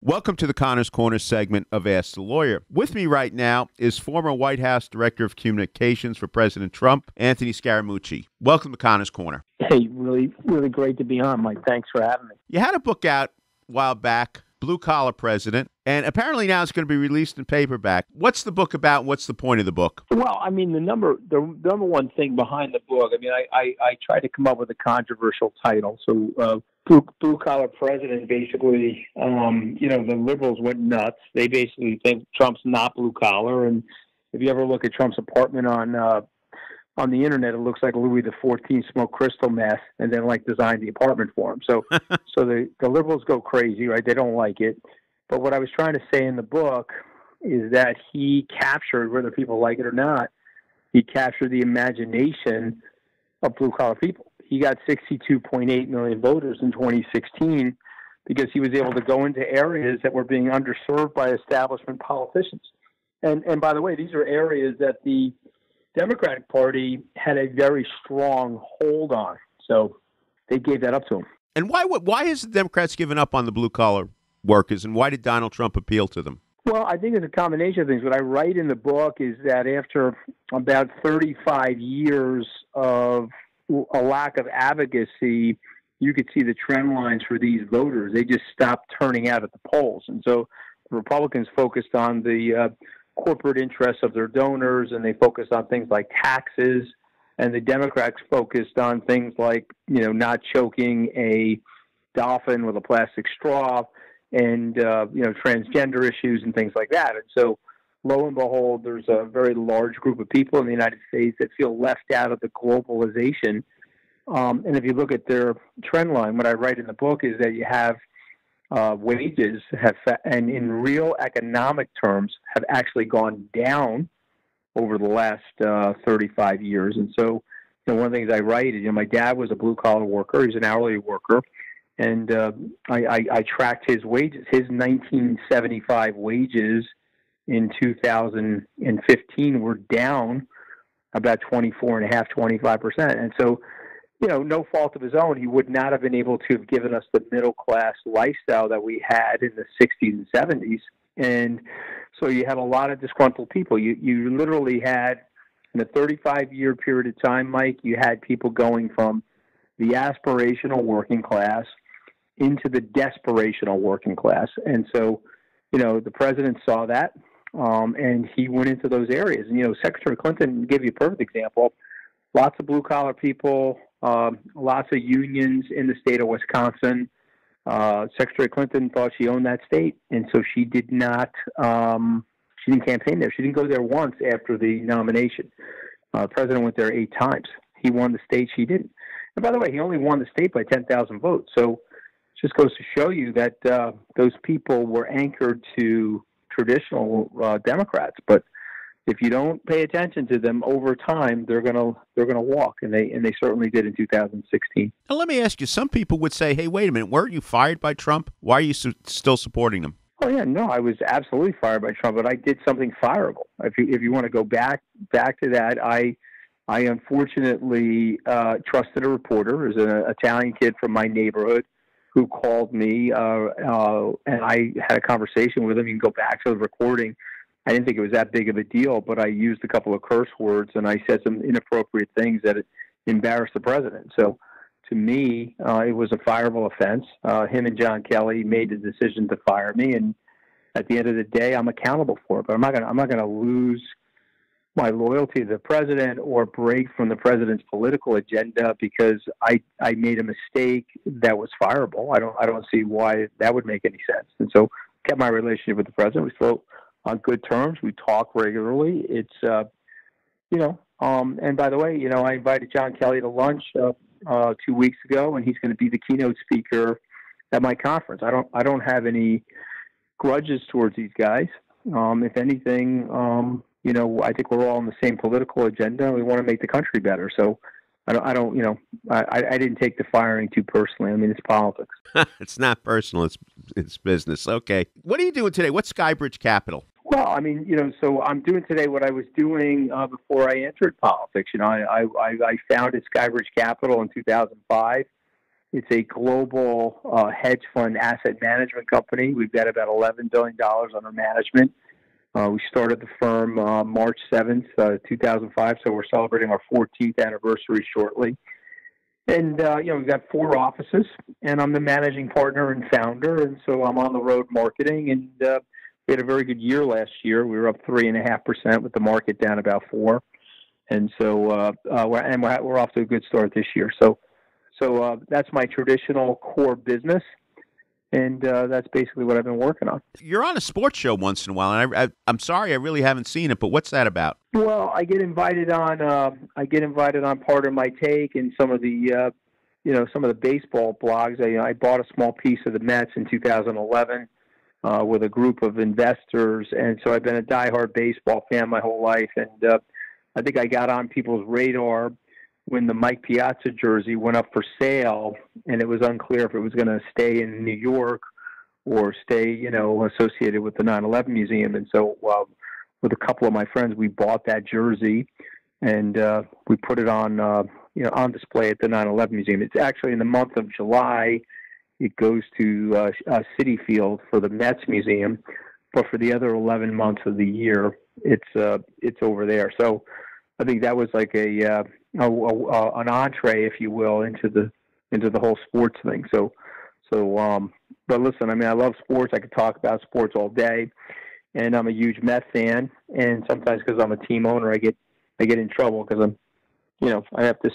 Welcome to the Connor's Corner segment of Ask the Lawyer. With me right now is former White House Director of Communications for President Trump, Anthony Scaramucci. Welcome to Connor's Corner. Hey, really great to be on, Mike. Thanks for having me. You had a book out a while back, Blue Collar President, and apparently now it's going to be released in paperback. What's the book about and what's the point of the book? Well, I mean, the number one thing behind the book, I mean, I tried to come up with a controversial title. So Blue Collar President, basically, the liberals went nuts. They basically think Trump's not blue collar. And if you ever look at Trump's apartment on the internet, it looks like Louis XIV smoked crystal meth and then designed the apartment for him. So the liberals go crazy, right? They don't like it. But what I was trying to say in the book is that he captured, whether people like it or not, he captured the imagination of blue collar people. He got 62.8 million voters in 2016 because he was able to go into areas that were being underserved by establishment politicians. And by the way, these are areas that the Democratic Party had a very strong hold on. So they gave that up to him. And why has the Democrats given up on the blue-collar workers, and why did Donald Trump appeal to them? Well, I think it's a combination of things. What I write in the book is that after about 35 years of a lack of advocacy, you could see the trend lines for these voters. They just stopped turning out at the polls. And so the Republicans focused on the corporate interests of their donors, and they focused on things like taxes, and the Democrats focused on things like, not choking a dolphin with a plastic straw and, transgender issues and things like that. And so lo and behold, there's a very large group of people in the United States that feel left out of the globalization. And if you look at their trend line, what I write in the book is that you have wages and in real economic terms, have actually gone down over the last 35 years. And so, one of the things I write is, my dad was a blue-collar worker. He's an hourly worker. And I tracked his wages. His 1975 wages in 2015 were down about 25%. And so, no fault of his own, he would not have been able to have given us the middle-class lifestyle that we had in the 60s and 70s. And so you had a lot of disgruntled people. You literally had, in a 35-year period of time, Mike, you had people going from the aspirational working class into the desperational working class. And so, the president saw that, and he went into those areas. And, Secretary Clinton gave you a perfect example. Lots of blue-collar people, lots of unions in the state of Wisconsin. Secretary Clinton thought she owned that state, and so she did not. She didn't campaign there. She didn't go there once after the nomination. The president went there 8 times. He won the state. She didn't. And by the way, he only won the state by 10,000 votes. So it just goes to show you that those people were anchored to traditional Democrats, but if you don't pay attention to them over time, they're gonna walk, and they certainly did in 2016. Now, let me ask you: some people would say, "Hey, wait a minute, weren't you fired by Trump? Why are you still supporting him?" Oh yeah, no, I was absolutely fired by Trump, but I did something fireable. If you want to go back to that, I unfortunately trusted a reporter, as an Italian kid from my neighborhood, who called me, and I had a conversation with him. You can go back to the recording. I didn't think it was that big of a deal, but I used a couple of curse words, and I said some inappropriate things that embarrassed the president. So to me, it was a fireable offense. Him and John Kelly made the decision to fire me, and at the end of the day, I'm accountable for it. But I'm not gonna lose my loyalty to the president or break from the president's political agenda because I made a mistake that was fireable. I don't see why that would make any sense. And so kept my relationship with the president. We still on good terms. We talk regularly. It's, and by the way, I invited John Kelly to lunch 2 weeks ago, and he's going to be the keynote speaker at my conference. I don't have any grudges towards these guys. If anything, I think we're all on the same political agenda. We want to make the country better. So I didn't take the firing too personally. I mean, it's politics. It's not personal. It's business. Okay. What are you doing today? What's SkyBridge Capital? Well, I mean, so I'm doing today what I was doing before I entered politics. I founded SkyBridge Capital in 2005. It's a global hedge fund asset management company. We've got about $11 billion under management. We started the firm March 7th, 2005, so we're celebrating our 14th anniversary shortly. And, we've got 4 offices, and I'm the managing partner and founder, and so I'm on the road marketing, and we had a very good year last year. We were up 3.5% with the market down about 4%. And so we're off to a good start this year. So that's my traditional core business, and that's basically what I've been working on. You're on a sports show once in a while, and I'm sorry I really haven't seen it, but what's that about? Well, I get invited on Part of My Take and some of the baseball blogs. I bought a small piece of the Mets in 2011 with a group of investors, and so I've been a diehard baseball fan my whole life, and I think I got on people's radar when the Mike Piazza jersey went up for sale, and it was unclear if it was going to stay in New York or stay, associated with the 9/11 Museum. And so with a couple of my friends, we bought that jersey, and we put it on, on display at the 9/11 Museum. It's actually in the month of July. It goes to Citi Field for the Mets Museum, but for the other 11 months of the year, it's over there. So I think that was like an entree, if you will, into the whole sports thing. But listen, I love sports. I could talk about sports all day, and I'm a huge Met fan. And sometimes because I'm a team owner, I get in trouble because I have to,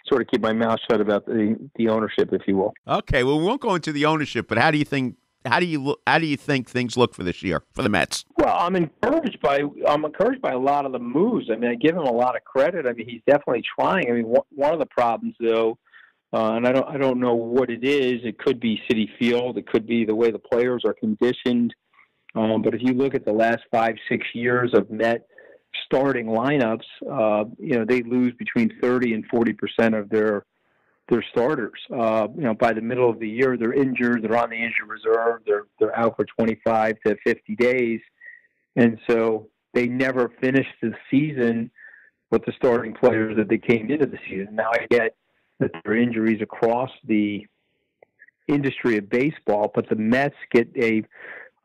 sort of keep my mouth shut about the ownership, if you will. Okay, well, we won't go into the ownership, but how do you think things look for this year for the Mets? Well, I'm encouraged by a lot of the moves. I give him a lot of credit. He's definitely trying. One of the problems, though, and I don't know what it is. It could be Citi Field. It could be the way the players are conditioned. But if you look at the last 5-6 years of Met starting lineups, they lose between 30 and 40% of their starters. By the middle of the year, they're injured. They're on the injured reserve. They're out for 25 to 50 days. And so they never finished the season with the starting players that they came into the season. Now I get that there are injuries across the industry of baseball, but the Mets get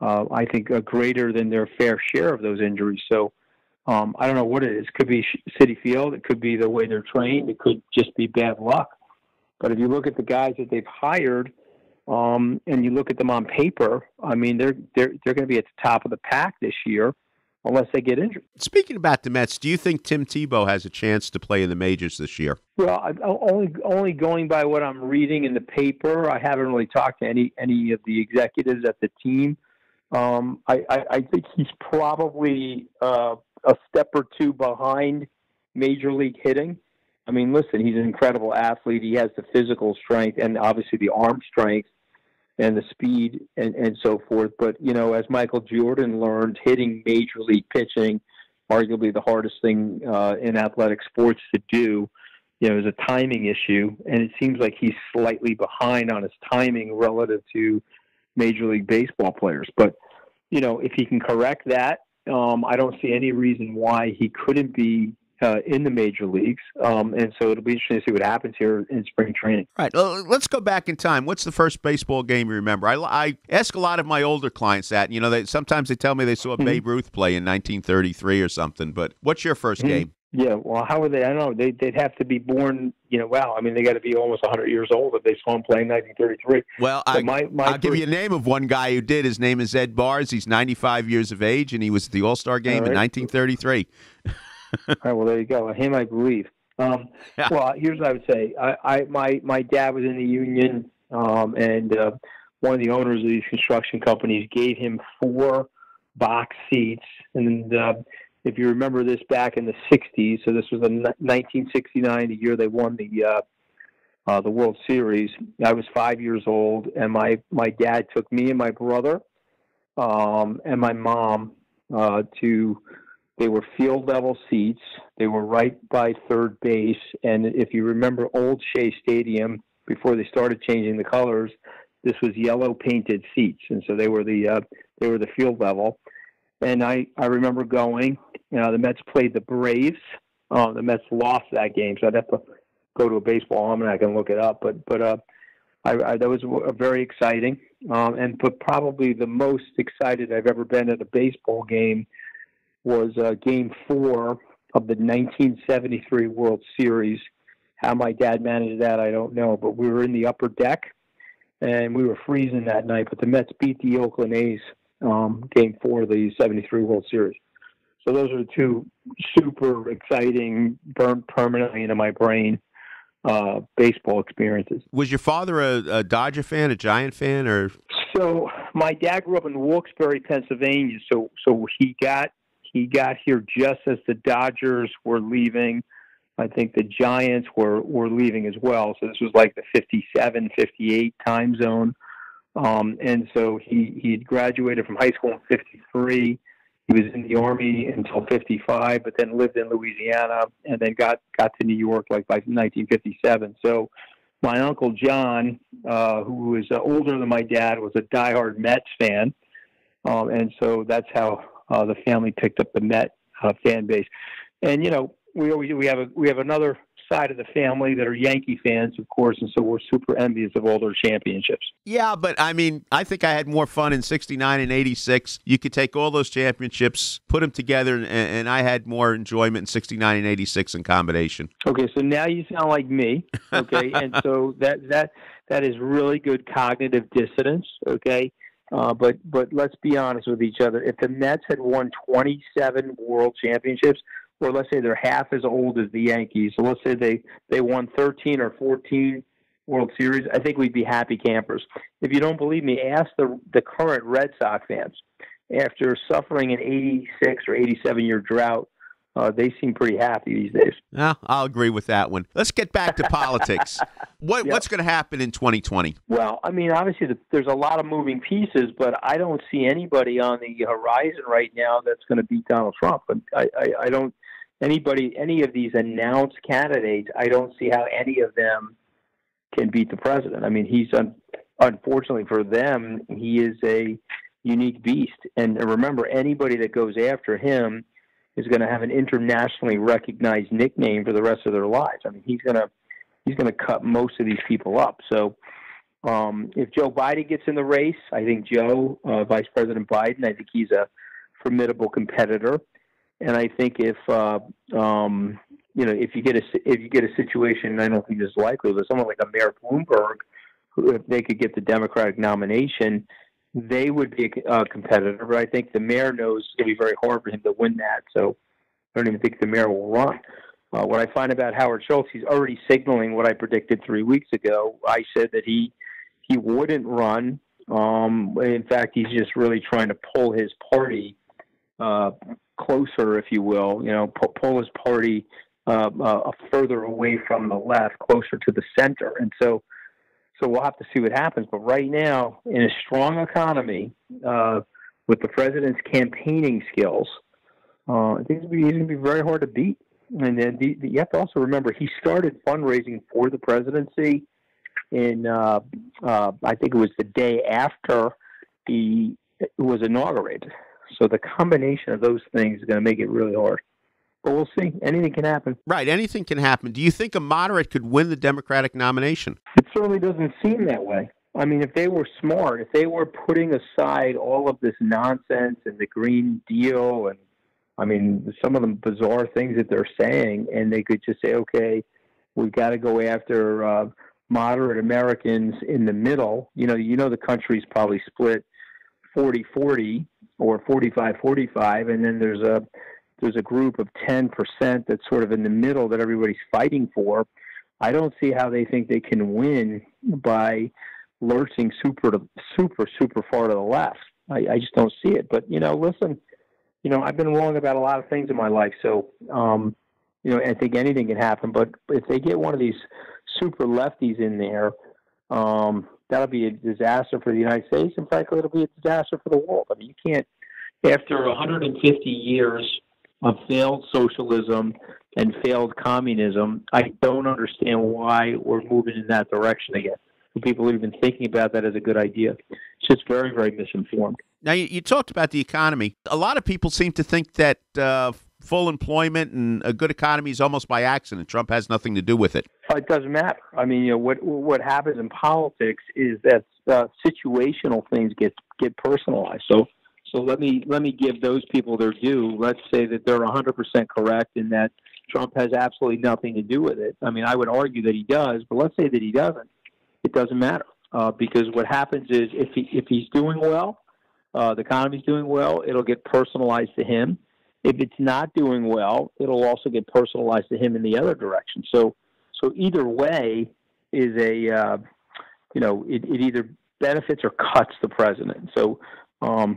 I think, a greater than their fair share of those injuries. So I don't know what it is. It could be Citi Field. It could be the way they're trained. It could just be bad luck. But if you look at the guys that they've hired, and you look at them on paper, they're going to be at the top of the pack this year, unless they get injured. Speaking about the Mets, do you think Tim Tebow has a chance to play in the majors this year? Well, only going by what I'm reading in the paper. I haven't really talked to any of the executives at the team. I think he's probably a step or two behind Major League hitting. Listen, he's an incredible athlete. He has the physical strength and obviously the arm strength and the speed and so forth. But, as Michael Jordan learned, hitting Major League pitching, arguably the hardest thing in athletic sports to do, is a timing issue. And it seems like he's slightly behind on his timing relative to Major League Baseball players. But, if he can correct that, I don't see any reason why he couldn't be in the major leagues. And so it'll be interesting to see what happens here in spring training. All right. Well, let's go back in time. What's the first baseball game you remember? I ask a lot of my older clients that. Sometimes they tell me they saw Babe Ruth play in 1933 or something. But what's your first game? Yeah, well, how would they? I don't know. They'd have to be born, they got to be almost 100 years old if they saw him play in 1933. Well, I'll give you a name of one guy who did. His name is Ed Bars. He's 95 years of age, and he was at the All-Star game in 1933. All right, well, there you go. Him, I believe. Well, here's what I would say. My dad was in the union, and one of the owners of these construction companies gave him 4 box seats, and if you remember this back in the 60s, so this was in 1969, the year they won the World Series. I was 5 years old, and my dad took me and my brother and my mom they were field level seats. They were right by third base, and if you remember Old Shea Stadium, before they started changing the colors, this was yellow painted seats, and so they were the field level. And I remember going. The Mets played the Braves. The Mets lost that game, so I'd have to go to a baseball almanac and look it up. But that was very exciting. But probably the most excited I've ever been at a baseball game was Game 4 of the 1973 World Series. How my dad managed that, I don't know. But we were in the upper deck, and we were freezing that night. But the Mets beat the Oakland A's, Game 4 of the 73 World Series. So those are the two super exciting, burned permanently into my brain baseball experiences. Was your father a Dodger fan, a Giant fan, or? So my dad grew up in Wilkes-Barre, Pennsylvania. So he got here just as the Dodgers were leaving. I think the Giants were leaving as well. So this was like the 57, 58 time zone. And so he had graduated from high school in 53. He was in the Army until 55, but then lived in Louisiana and then got to New York like by 1957. So my Uncle John, who was older than my dad, was a diehard Mets fan. And so that's how the family picked up the Met fan base. And, you know, we have another side of the family that are Yankee fans, of course, and so we're super envious of all their championships. Yeah, but I mean, I think I had more fun in 69 and 86. You could take all those championships, put them together, and I had more enjoyment in 69 and 86 in combination. Okay, so now you sound like me, okay? And so that is really good cognitive dissonance, okay? But let's be honest with each other. If the Mets had won 27 world championships, or let's say they're half as old as the Yankees, so let's say they won 13 or 14 World Series, I think we'd be happy campers. If you don't believe me, ask the current Red Sox fans. After suffering an 86 or 87-year drought, they seem pretty happy these days. Well, I'll agree with that one. Let's get back to politics. What's going to happen in 2020? Well, I mean, obviously there's a lot of moving pieces, but I don't see anybody on the horizon right now that's going to beat Donald Trump. I don't any of these announced candidates, I don't see how any of them can beat the president. I mean, he's unfortunately for them, he is a unique beast. And remember, anybody that goes after him is going to have an internationally recognized nickname for the rest of their lives. I mean, he's going to cut most of these people up. So if Joe Biden gets in the race, I think Vice President Biden, I think he's a formidable competitor. And I think if you get a situation, I don't think this is likely, but someone like a Mayor Bloomberg, who, if they could get the Democratic nomination, they would be a competitor. But I think the mayor knows it's going to be very hard for him to win that. So I don't even think the mayor will run. What I find about Howard Schultz, he's already signaling what I predicted 3 weeks ago. I said that he wouldn't run. In fact, he's just really trying to pull his party closer, if you will, pull his party further away from the left, closer to the center. And so we'll have to see what happens. But right now, in a strong economy, with the president's campaigning skills, I think he's going to be very hard to beat. And then you have to also remember, he started fundraising for the presidency in, I think it was the day after he was inaugurated. So the combination of those things is going to make it really hard. But we'll see. Anything can happen. Right. Anything can happen. Do you think a moderate could win the Democratic nomination? It certainly doesn't seem that way. I mean, if they were smart, if they were putting aside all of this nonsense and the Green Deal and, I mean, some of the bizarre things that they're saying, and they could just say, okay, we've got to go after moderate Americans in the middle. You know, the country's probably split 40-40 or 45-45, and then there's a group of 10% that's sort of in the middle that everybody's fighting for. I don't see how they think they can win by lurching super far to the left. I just don't see it. But, listen, I've been wrong about a lot of things in my life. So, I think anything can happen. But if they get one of these super lefties in there, that'll be a disaster for the United States. And frankly, it'll be a disaster for the world. I mean, you can't, after 150 years of failed socialism and failed communism, I don't understand why we're moving in that direction again. People are even thinking about that as a good idea. It's just very, very misinformed. Now, you talked about the economy. A lot of people seem to think that full employment and a good economy is almost by accident. Trump has nothing to do with it. It doesn't matter. I mean, what happens in politics is that situational things get personalized. So let me give those people their due. Let's say that they're 100% correct in that Trump has absolutely nothing to do with it. I mean, I would argue that he does, but let's say that he doesn't. It doesn't matter because what happens is if he's doing well, the economy's doing well, it'll get personalized to him. If it's not doing well, it'll also get personalized to him in the other direction. So either way is it either benefits or cuts the president. So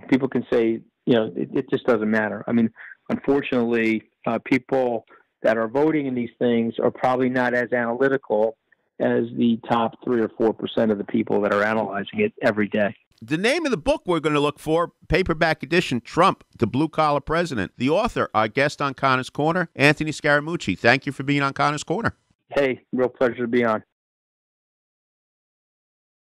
people can say, it just doesn't matter. I mean, unfortunately, people that are voting in these things are probably not as analytical as the top 3 or 4% of the people that are analyzing it every day. The name of the book we're going to look for, paperback edition, Trump, the Blue-Collar President. The author, our guest on Connor's Corner, Anthony Scaramucci. Thank you for being on Connor's Corner. Hey, real pleasure to be on.